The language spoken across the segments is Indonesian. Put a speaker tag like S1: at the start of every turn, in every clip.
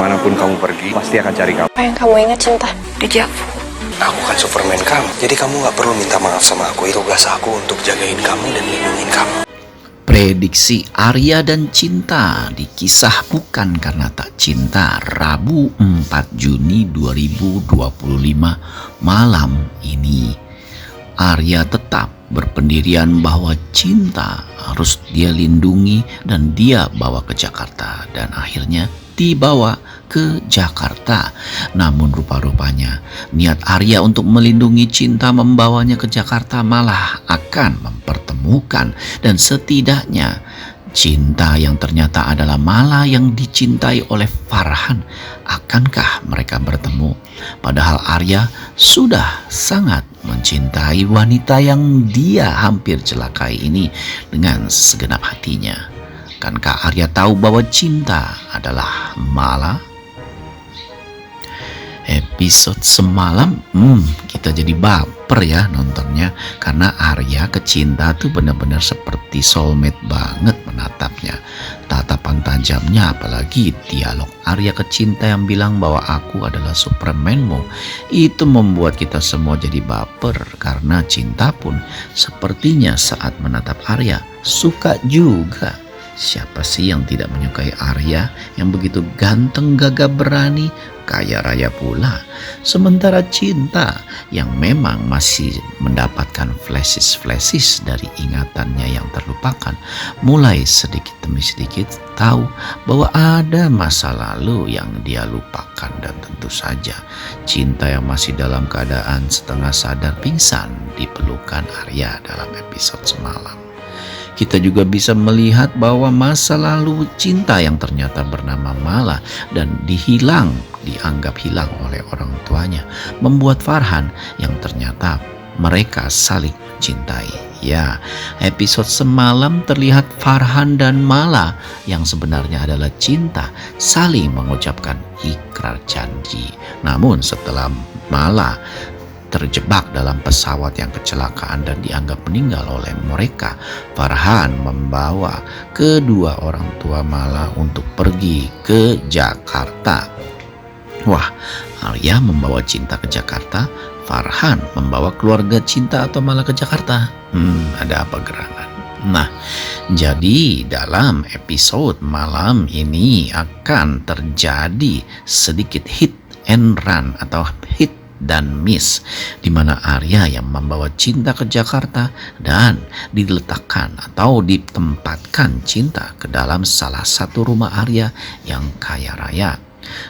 S1: Kemanapun kamu pergi, pasti akan cari kamu.
S2: Apa yang kamu ingat, Cinta? Dejavu.
S3: Aku kan Superman kamu, jadi kamu gak perlu minta maaf sama aku. Tugas aku untuk jagain kamu dan lindungin kamu.
S4: Prediksi Arya dan Cinta di kisah Bukan Karena Tak Cinta, Rabu 4 Juni 2025 malam ini. Arya tetap berpendirian bahwa Cinta harus dia lindungi dan dia bawa ke Jakarta, dan akhirnya dibawa ke Jakarta. Namun rupa-rupanya niat Arya untuk melindungi Cinta membawanya ke Jakarta malah akan mempertemukan, dan setidaknya Cinta yang ternyata adalah Mala yang dicintai oleh Farhan. Akankah mereka bertemu? Padahal Arya sudah sangat mencintai wanita yang dia hampir celakai ini dengan segenap hatinya. Akankah Arya tahu bahwa Cinta adalah Mala? Episode semalam kita jadi baper ya nontonnya, karena Arya ke Cinta tuh benar-benar seperti soulmate banget menatapnya. Tatapan tajamnya, apalagi dialog Arya ke Cinta yang bilang bahwa aku adalah Supermanmu, itu membuat kita semua jadi baper. Karena Cinta pun sepertinya saat menatap Arya suka juga. Siapa sih yang tidak menyukai Arya yang begitu ganteng, gagah, berani, kaya raya pula? Sementara Cinta yang memang masih mendapatkan flashes dari ingatannya yang terlupakan, mulai sedikit demi sedikit tahu bahwa ada masa lalu yang dia lupakan. Dan tentu saja Cinta yang masih dalam keadaan setengah sadar pingsan di pelukan Arya dalam episode semalam. Kita juga bisa melihat bahwa masa lalu Cinta yang ternyata bernama Mala dan dianggap hilang oleh orang tuanya, membuat Farhan yang ternyata mereka saling cintai. Ya, episode semalam terlihat Farhan dan Mala yang sebenarnya adalah Cinta saling mengucapkan ikrar janji. Namun setelah Mala terjebak dalam pesawat yang kecelakaan dan dianggap meninggal oleh mereka, Farhan membawa kedua orang tua Mala untuk pergi ke Jakarta. Wah, Arya membawa Cinta ke Jakarta, Farhan membawa keluarga Cinta atau Mala ke Jakarta. Ada apa gerangan? Nah, jadi dalam episode malam ini akan terjadi sedikit hit and run atau hit dan miss, di mana Arya yang membawa Cinta ke Jakarta dan diletakkan atau ditempatkan Cinta ke dalam salah satu rumah Arya yang kaya raya.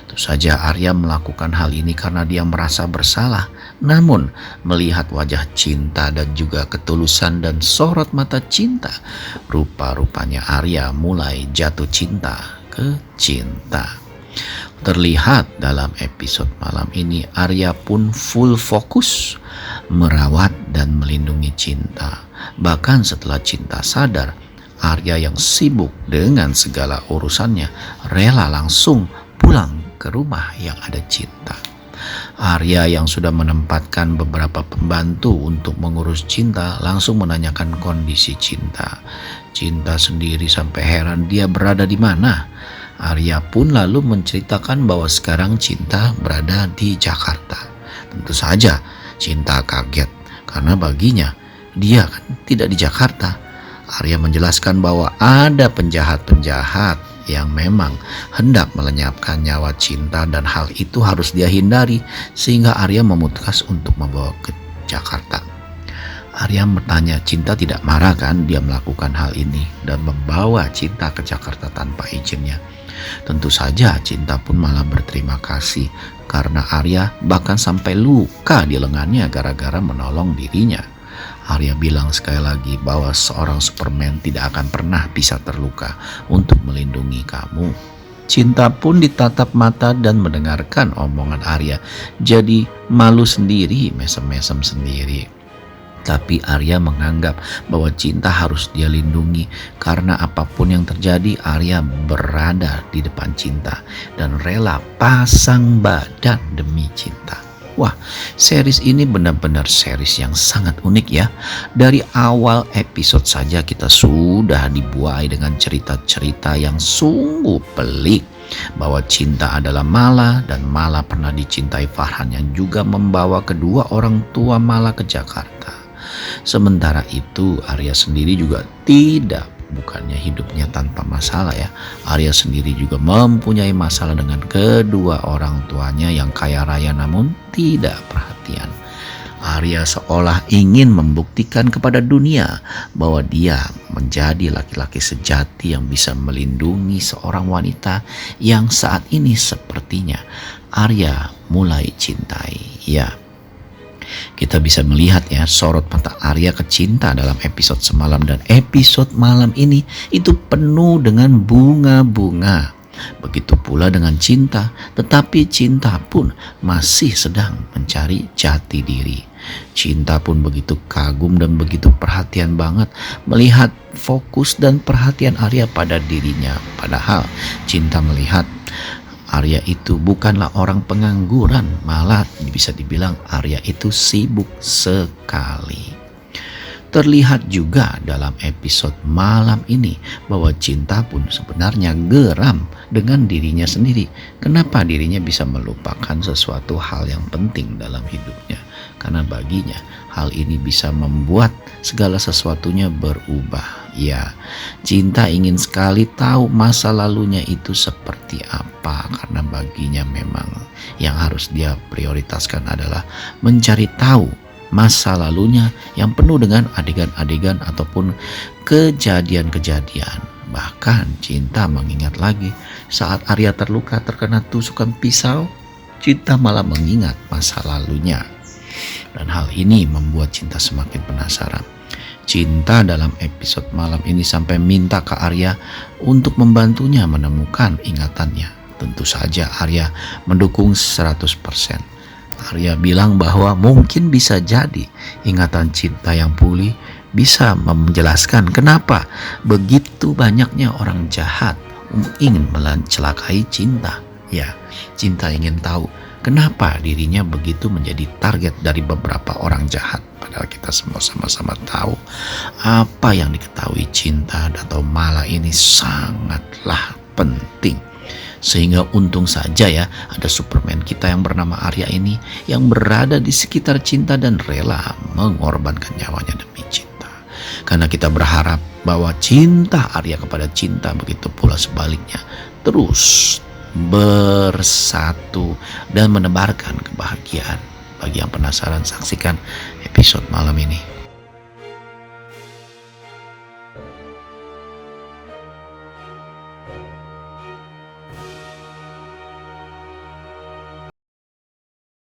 S4: Tentu saja Arya melakukan hal ini karena dia merasa bersalah. Namun melihat wajah Cinta dan juga ketulusan dan sorot mata Cinta, rupa-rupanya Arya mulai jatuh cinta ke Cinta. Terlihat dalam episode malam ini Arya pun full fokus merawat dan melindungi Cinta. Bahkan setelah Cinta sadar, Arya yang sibuk dengan segala urusannya rela langsung pulang ke rumah yang ada Cinta. Arya yang sudah menempatkan beberapa pembantu untuk mengurus Cinta langsung menanyakan kondisi Cinta. Cinta sendiri sampai heran dia berada di mana. Arya pun lalu menceritakan bahwa sekarang Cinta berada di Jakarta. Tentu saja Cinta kaget karena baginya dia kan tidak di Jakarta. Arya menjelaskan bahwa ada penjahat-penjahat yang memang hendak melenyapkan nyawa Cinta dan hal itu harus dia hindari, sehingga Arya memutuskan untuk membawa ke Jakarta. Arya bertanya, Cinta tidak marah kan dia melakukan hal ini dan membawa Cinta ke Jakarta tanpa izinnya. Tentu saja Cinta pun malah berterima kasih karena Arya bahkan sampai luka di lengannya gara-gara menolong dirinya. Arya bilang sekali lagi bahwa seorang Superman tidak akan pernah bisa terluka untuk melindungi kamu. Cinta pun ditatap mata dan mendengarkan omongan Arya, jadi malu sendiri, mesem-mesem sendiri. Tapi Arya menganggap bahwa Cinta harus dia lindungi karena apapun yang terjadi Arya berada di depan Cinta dan rela pasang badan demi Cinta. Wah, series ini benar-benar series yang sangat unik ya. Dari awal episode saja kita sudah dibuai dengan cerita-cerita yang sungguh pelik. bahwa cinta adalah Mala dan Mala pernah dicintai Farhan yang juga membawa kedua orang tua Mala ke Jakarta. Sementara itu Arya sendiri juga bukannya hidupnya tanpa masalah ya. Arya sendiri juga mempunyai masalah dengan kedua orang tuanya yang kaya raya namun tidak perhatian. Arya seolah ingin membuktikan kepada dunia bahwa dia menjadi laki-laki sejati yang bisa melindungi seorang wanita yang saat ini sepertinya Arya mulai cintai. Ya, kita bisa melihat ya sorot mata Arya ke cinta dalam episode semalam, dan episode malam ini itu penuh dengan bunga-bunga. Begitu pula dengan cinta, tetapi cinta pun masih sedang mencari jati diri. Cinta pun begitu kagum dan begitu perhatian banget melihat fokus dan perhatian Arya pada dirinya. Padahal cinta melihat Arya itu bukanlah orang pengangguran, malah bisa dibilang Arya itu sibuk sekali. Terlihat juga dalam episode malam ini bahwa cinta pun sebenarnya geram dengan dirinya sendiri. Kenapa dirinya bisa melupakan sesuatu hal yang penting dalam hidupnya? Karena baginya hal ini bisa membuat segala sesuatunya berubah. Ya, cinta ingin sekali tahu masa lalunya itu seperti apa, karena baginya memang yang harus dia prioritaskan adalah mencari tahu masa lalunya yang penuh dengan adegan-adegan ataupun kejadian-kejadian. Bahkan cinta mengingat lagi saat Arya terluka terkena tusukan pisau, cinta malah mengingat masa lalunya. Dan hal ini membuat cinta semakin penasaran. Cinta dalam episode malam ini sampai minta ke Arya untuk membantunya menemukan ingatannya. Tentu saja Arya mendukung 100%. Arya bilang bahwa mungkin bisa jadi ingatan cinta yang pulih bisa menjelaskan kenapa begitu banyaknya orang jahat ingin mencelakai cinta. Ya, cinta ingin tahu kenapa dirinya begitu menjadi target dari beberapa orang jahat. Padahal kita semua sama-sama tahu apa yang diketahui cinta atau Mala ini sangatlah penting. Sehingga untung saja ya ada Superman kita yang bernama Arya ini yang berada di sekitar cinta dan rela mengorbankan nyawanya demi cinta. Karena kita berharap bahwa cinta Arya kepada cinta begitu pula sebaliknya terus bersatu dan menebarkan kebahagiaan. Bagi yang penasaran, saksikan episode malam ini.